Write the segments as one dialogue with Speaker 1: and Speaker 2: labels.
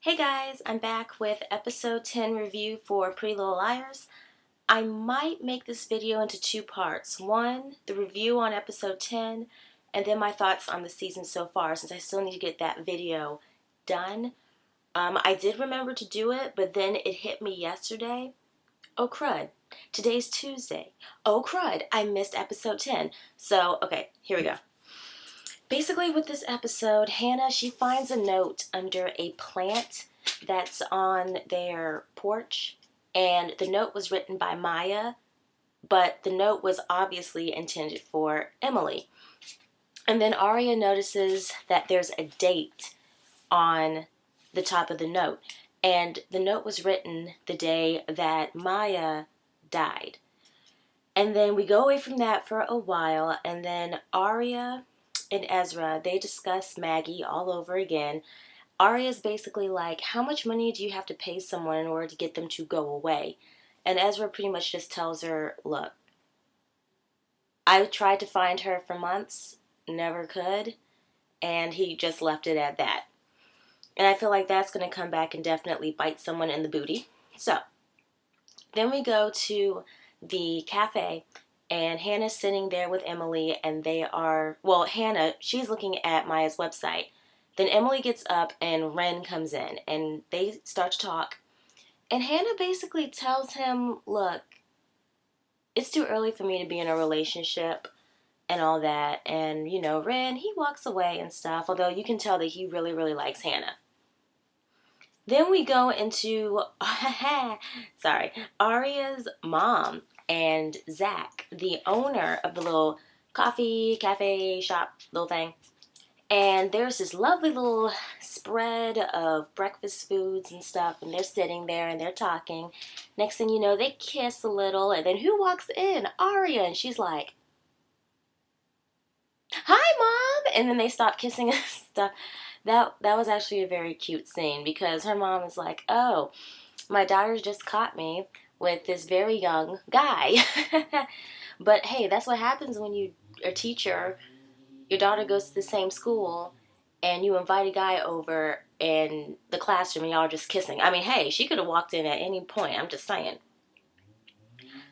Speaker 1: Hey guys, I'm back with episode 10 review for Pretty Little Liars. I might make this video into two parts. One, the review on episode 10, and then my thoughts on the season so far, since I still need to get that video done. I did remember to do it, but then it hit me yesterday. Oh crud, today's Tuesday. Oh crud, I missed episode 10. So, okay, here we go. Basically, with this episode, Hannah, she finds a note under a plant that's on their porch, and the note was written by Maya, but the note was obviously intended for Emily. And then Aria notices that there's a date on the top of the note, and the note was written the day that Maya died. And then we go away from that for a while, and then Aria and Ezra, they discuss Maggie all over again. Aria's basically like, how much money do you have to pay someone in order to get them to go away? And Ezra pretty much just tells her, look, I tried to find her for months, never could, and he just left it at that. And I feel like that's going to come back and definitely bite someone in the booty. So, then we go to the cafe, and Hannah's sitting there with Emily, and Hannah, she's looking at Maya's website. Then Emily gets up, and Ren comes in, and they start to talk. And Hannah basically tells him, look, it's too early for me to be in a relationship and all that. And, Ren, he walks away and stuff, although you can tell that he really, really likes Hannah. Then we go into, Aria's mom and Zach, the owner of the little cafe shop little thing. And there's this lovely little spread of breakfast foods and stuff, and they're sitting there and they're talking. Next thing you know, they kiss a little, and then who walks in? Aria, and she's like, hi, Mom! And then they stop kissing and stuff. That was actually a very cute scene, because her mom is like, oh, my daughter just caught me with this very young guy. But hey, that's what happens when you're a teacher. Your daughter goes to the same school, and you invite a guy over in the classroom, and y'all are just kissing. I mean, hey, she could have walked in at any point. I'm just saying.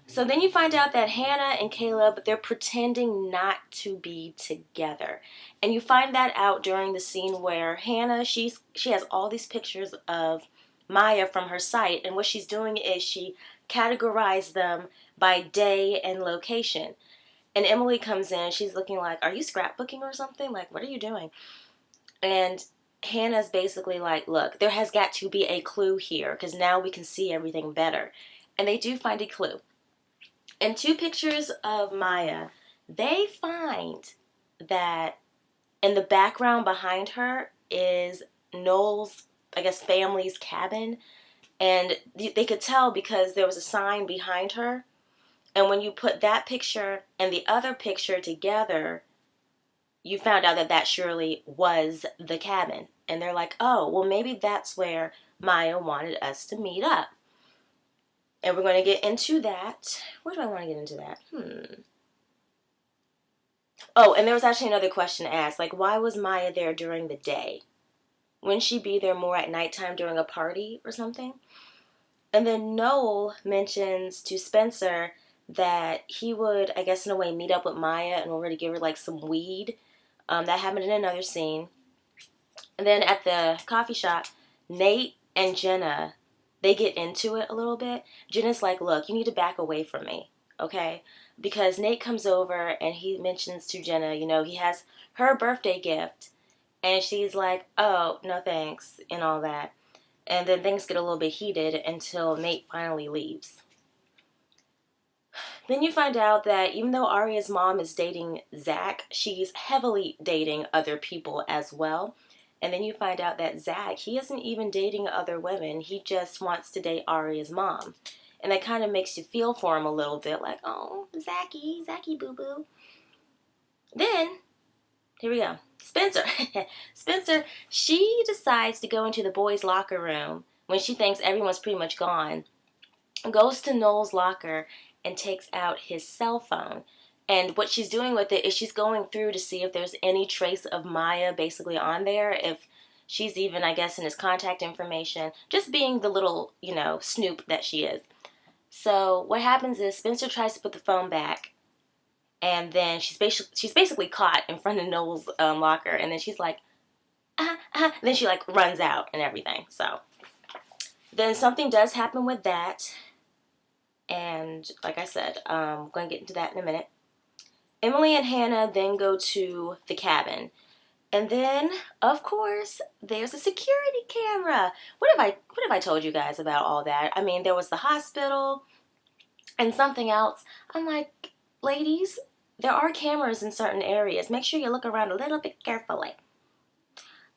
Speaker 1: So then you find out that Hannah and Caleb, they're pretending not to be together. And you find that out during the scene where Hannah, she has all these pictures of Maya from her site, and what she's doing is she categorized them by day and location. And Emily comes in, she's looking like, are you scrapbooking or something? Like, what are you doing? And Hannah's basically like, look, there has got to be a clue here, because now we can see everything better. And they do find a clue. In two pictures of Maya, they find that in the background behind her is Noel's, I guess, family's cabin. And they could tell because there was a sign behind her. And when you put that picture and the other picture together, you found out that that surely was the cabin. And they're like, oh, well, maybe that's where Maya wanted us to meet up. And we're going to get into that. Where do I want to get into that? Oh, and there was actually another question asked. Like, why was Maya there during the day? Wouldn't she be there more at nighttime during a party or something? And then Noel mentions to Spencer that he would, I guess in a way, meet up with Maya in order to give her like some weed. That happened in another scene. And then at the coffee shop, Nate and Jenna, they get into it a little bit. Jenna's like, look, you need to back away from me, okay? Because Nate comes over and he mentions to Jenna, he has her birthday gift. And she's like, oh, no thanks, and all that. And then things get a little bit heated until Nate finally leaves. Then you find out that even though Aria's mom is dating Zach, she's heavily dating other people as well. And then you find out that Zach, he isn't even dating other women. He just wants to date Aria's mom. And that kind of makes you feel for him a little bit, like, oh, Zachy boo-boo. Then, here we go. Spencer. Spencer, she decides to go into the boys' locker room when she thinks everyone's pretty much gone. Goes to Noel's locker and takes out his cell phone. And what she's doing with it is she's going through to see if there's any trace of Maya basically on there, if She's even, I guess, in his contact information, just being the little, snoop that she is. So what happens is Spencer tries to put the phone back, and then she's basically caught in front of Noel's locker, and then she's like, then she like runs out and everything. So then something does happen with that, and like I said, I'm going to get into that in a minute. Emily and Hannah then go to the cabin. And then, of course, there's a security camera. What have I told you guys about all that? I mean, there was the hospital and something else. I'm like, ladies, there are cameras in certain areas. Make sure you look around a little bit carefully.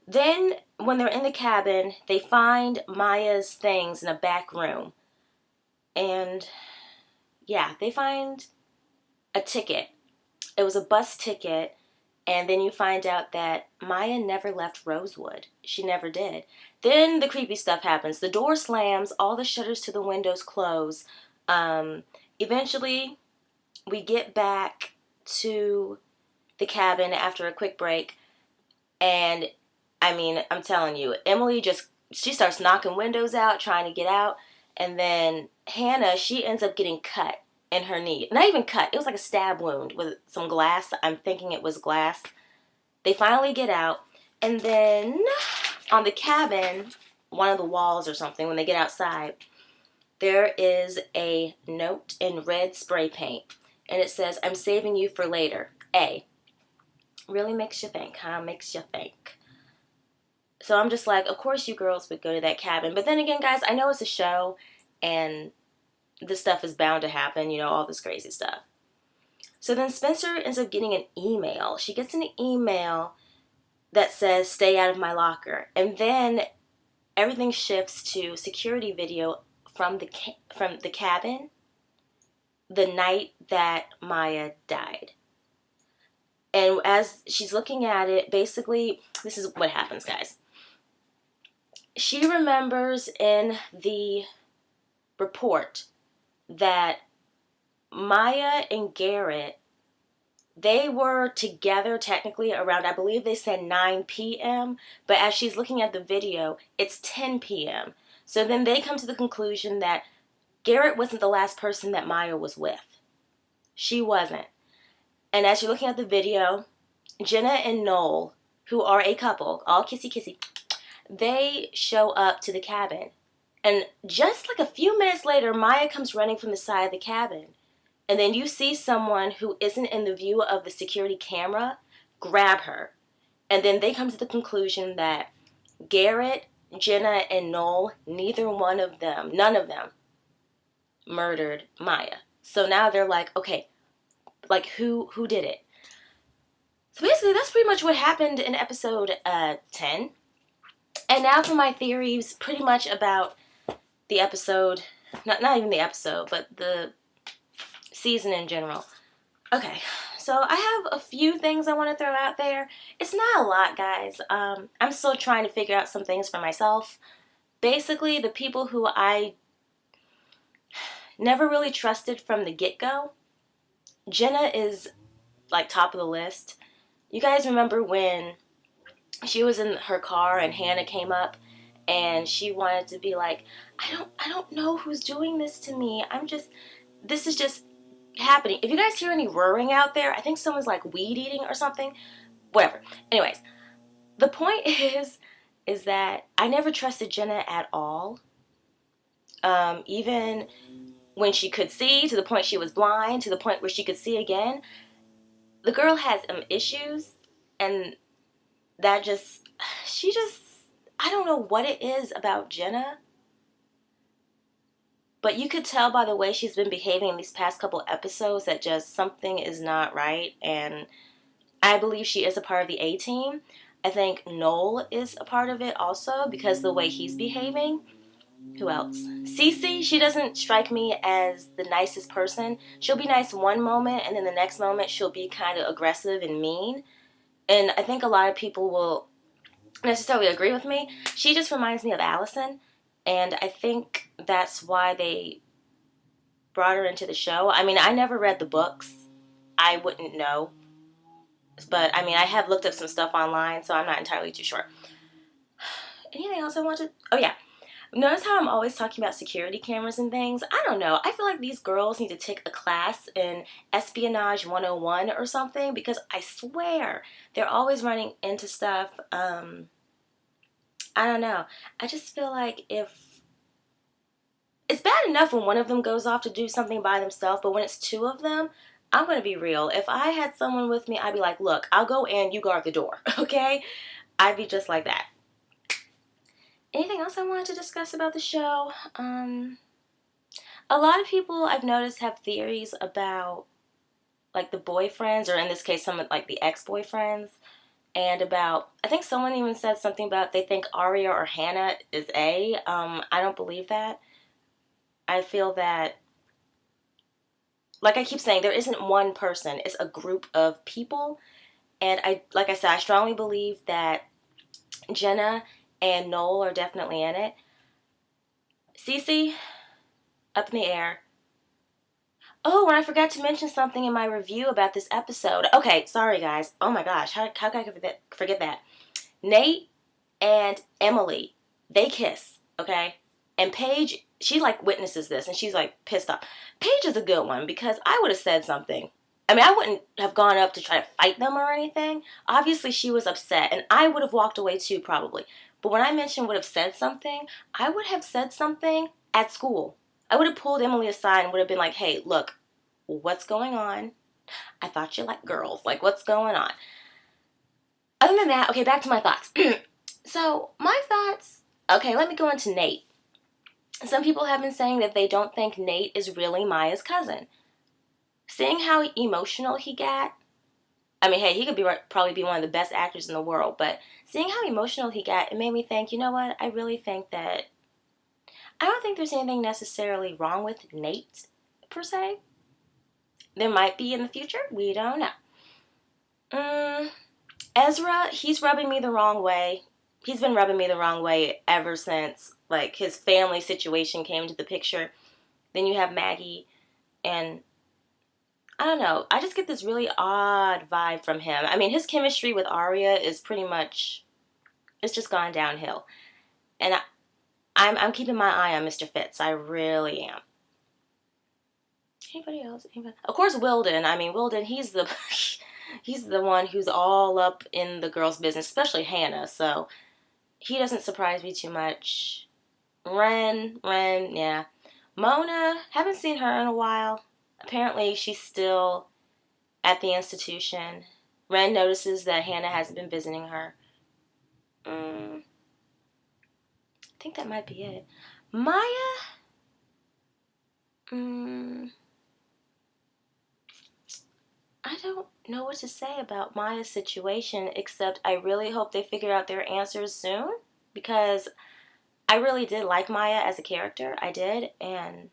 Speaker 1: Then, when they're in the cabin, they find Maya's things in a back room. And, yeah, they find a ticket. It was a bus ticket, and then you find out that Maya never left Rosewood. She never did. Then the creepy stuff happens. The door slams, all the shutters to the windows close. Eventually, we get back to the cabin after a quick break, and I mean, I'm telling you, Emily she starts knocking windows out, trying to get out, and then Hannah, she ends up getting cut in her knee. Not even cut. It was like a stab wound with some glass. I'm thinking it was glass. They finally get out. And then on the cabin, one of the walls or something, when they get outside, there is a note in red spray paint. And it says, "I'm saving you for later. A." Really makes you think, huh? Makes you think. So I'm just like, of course you girls would go to that cabin. But then again, guys, I know it's a show, and this stuff is bound to happen, all this crazy stuff. So then Spencer ends up getting an email. She gets an email that says, "Stay out of my locker." And then everything shifts to security video from the cabin the night that Maya died. And as she's looking at it, basically, this is what happens, guys. She remembers in the report that Maya and Garrett, they were together technically around, I believe they said 9 p.m., but as she's looking at the video, it's 10 p.m. So then they come to the conclusion that Garrett wasn't the last person that Maya was with. She wasn't. And as you're looking at the video, Jenna and Noel, who are a couple, all kissy kissy, they show up to the cabin. And just like a few minutes later, Maya comes running from the side of the cabin. And then you see someone who isn't in the view of the security camera grab her. And then they come to the conclusion that Garrett, Jenna, and Noel, none of them murdered Maya. So now they're like, okay, like who did it? So basically that's pretty much what happened in episode 10. And now for my theories pretty much about the episode, not even the episode, but the season in general. Okay, so I have a few things I want to throw out there. It's not a lot, guys. I'm still trying to figure out some things for myself. Basically, the people who I never really trusted from the get-go, Jenna is like top of the list. You guys remember when she was in her car and Hannah came up and she wanted to be like, I don't know who's doing this to me. This is just happening. If you guys hear any whirring out there, I think someone's like weed eating or something. Whatever. Anyways, the point is that I never trusted Jenna at all. Even when she could see, to the point she was blind, to the point where she could see again. The girl has issues, and I don't know what it is about Jenna, but you could tell by the way she's been behaving in these past couple episodes that just something is not right, and I believe she is a part of the A-team. I think Noel is a part of it also because the way he's behaving. Who else? Cece, she doesn't strike me as the nicest person. She'll be nice one moment, and then the next moment she'll be kind of aggressive and mean. And I think a lot of people will necessarily agree with me. She just reminds me of Allison, and I think that's why they brought her into the show. I mean, I never read the books. I wouldn't know. But, I mean, I have looked up some stuff online, so I'm not entirely too sure. Anything else I want to... Oh, yeah. Notice how I'm always talking about security cameras and things? I don't know. I feel like these girls need to take a class in Espionage 101 or something, because I swear they're always running into stuff. I don't know. I just feel like if... It's bad enough when one of them goes off to do something by themselves, but when it's two of them, I'm going to be real. If I had someone with me, I'd be like, look, I'll go in, you guard the door, okay? I'd be just like that. Anything else I wanted to discuss about the show? A lot of people I've noticed have theories about, like, the boyfriends, or in this case, some of, like, the ex-boyfriends, and about, I think someone even said something about they think Arya or Hannah is A. I don't believe that. I feel that, like I keep saying, there isn't one person. It's a group of people. And like I said, I strongly believe that Jenna and Noel are definitely in it. Cece, up in the air. Oh, and I forgot to mention something in my review about this episode. Okay, sorry guys. Oh my gosh, how could I forget that? Nate and Emily, they kiss, okay? And Paige, she like witnesses this and she's like pissed off. Paige is a good one because I would have said something. I mean, I wouldn't have gone up to try to fight them or anything. Obviously, she was upset and I would have walked away too probably. But when I mentioned would have said something, I would have said something at school. I would have pulled Emily aside and would have been like, hey, look, what's going on? I thought you liked girls. Like, what's going on? Other than that, okay, back to my thoughts. So, my thoughts, okay, let me go into Nate. Some people have been saying that they don't think Nate is really Maya's cousin. Seeing how emotional he got, I mean, hey, he could probably be one of the best actors in the world, but seeing how emotional he got, it made me think, you know what, I really think that, I don't think there's anything necessarily wrong with Nate, per se. There might be in the future, we don't know. Ezra, he's rubbing me the wrong way. He's been rubbing me the wrong way ever since, like, his family situation came into the picture. Then you have Maggie, and I don't know. I just get this really odd vibe from him. I mean, his chemistry with Arya is pretty much, it's just gone downhill. And I'm keeping my eye on Mr. Fitz. I really am. Anybody else? Anybody? Of course, Wilden. I mean, Wilden, he's the he's the one who's all up in the girls' business, especially Hannah. So he doesn't surprise me too much. Ren, yeah. Mona, haven't seen her in a while. Apparently, she's still at the institution. Ren notices that Hannah hasn't been visiting her. I think that might be it. Maya? I don't know what to say about Maya's situation, except I really hope they figure out their answers soon, because I really did like Maya as a character. I did, and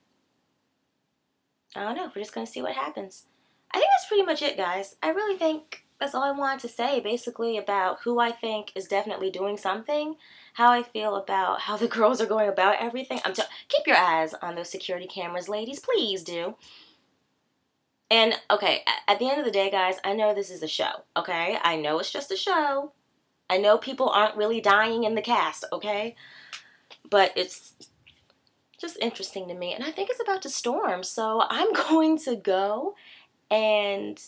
Speaker 1: I don't know. We're just going to see what happens. I think that's pretty much it, guys. I really think that's all I wanted to say, basically, about who I think is definitely doing something, how I feel about how the girls are going about everything. Keep your eyes on those security cameras, ladies. Please do. And, okay, at the end of the day, guys, I know this is a show, okay? I know it's just a show. I know people aren't really dying in the cast, okay? But it's just interesting to me. And I think it's about to storm, so I'm going to go, and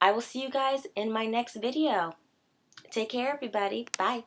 Speaker 1: I will see you guys in my next video. Take care, everybody. Bye.